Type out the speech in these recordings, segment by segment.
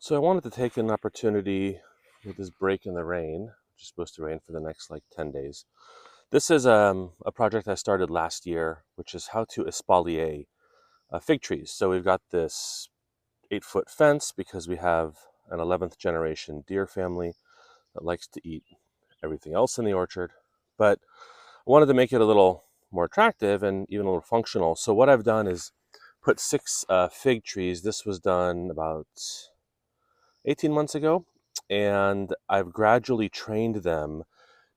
So I wanted to take an opportunity with this break in the rain, which is supposed to rain for the next like 10 days. This is a project I started last year, which is how to espalier fig trees. So we've got this 8-foot fence because we have an 11th generation deer family that likes to eat everything else in the orchard. But I wanted to make it a little more attractive and even a little functional. So what I've done is put 6 fig trees. This was done about 18 months ago, and I've gradually trained them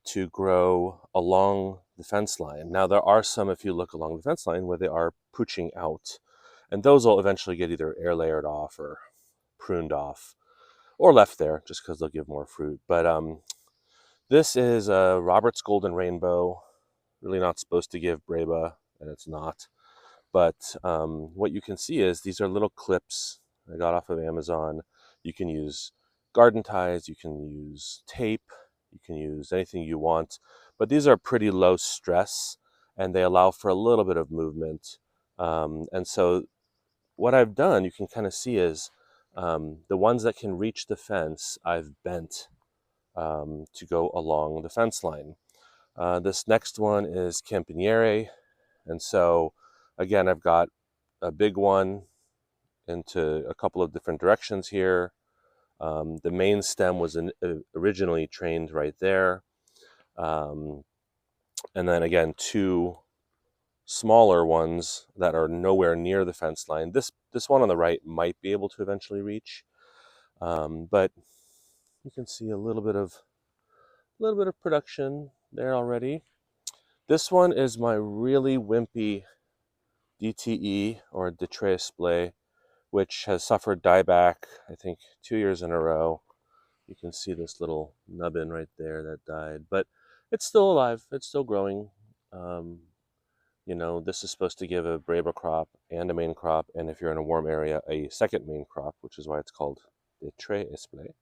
to grow along the fence line. Now, there are some, if you look along the fence line, where they are pooching out, and those will eventually get either air layered off or pruned off or left there just because they'll give more fruit. But this is a Robert's Golden Rainbow, really not supposed to give Breba, and it's not. But what you can see is these are little clips I got off of Amazon. You can use garden ties, you can use tape, you can use anything you want. But these are pretty low stress and they allow for a little bit of movement. And so what I've done, you can kind of see is the ones that can reach the fence, I've bent to go along the fence line. This next one is Campaniere. And so again, I've got a big one into a couple of different directions here. The main stem was originally trained right there. And then again, 2 smaller ones that are nowhere near the fence line. This one on the right might be able to eventually reach. But you can see a little bit of production there already. This one is my really wimpy DTE, or Espalier, which has suffered dieback, I think, 2 years in a row. You can see this little nubbin right there that died, but it's still alive. It's still growing. Um, this is supposed to give a Breba crop and a main crop, and if you're in a warm area, a second main crop, which is why it's called Espalier.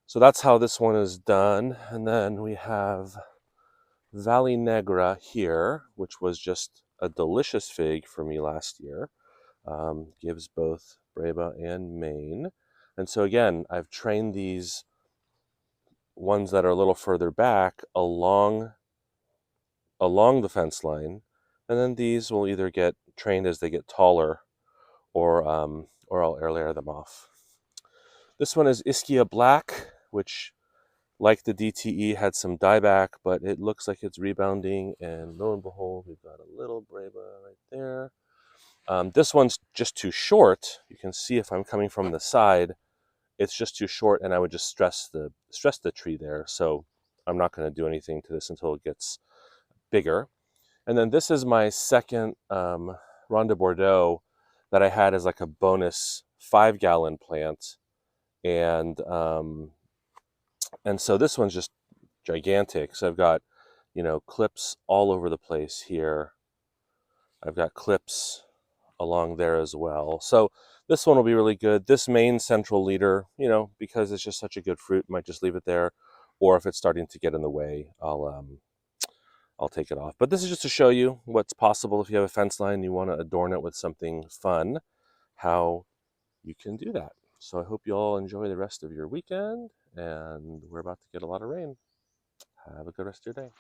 So that's how this one is done. And then we have Valley Negra here, which was just a delicious fig for me last year. Gives both Breba and Maine. And so again, I've trained these ones that are a little further back along the fence line, and then these will either get trained as they get taller, or I'll air layer them off. This one is Ischia Black, which, like the DTE, had some dieback, but it looks like it's rebounding, and lo and behold, we've got a little Breba right there. This one's just too short. You can see if I'm coming from the side, it's just too short, and I would just stress the tree there. So I'm not going to do anything to this until it gets bigger. And then this is my second Ronde Bordeaux that I had as like a bonus 5-gallon plant, and so this one's just gigantic. So I've got clips all over the place here. I've got clips along there as well. So this one will be really good. This main central leader, because it's just such a good fruit, might just leave it there. Or if it's starting to get in the way, I'll take it off. But this is just to show you what's possible if you have a fence line and you want to adorn it with something fun, how you can do that. So I hope you all enjoy the rest of your weekend, and we're about to get a lot of rain. Have a good rest of your day.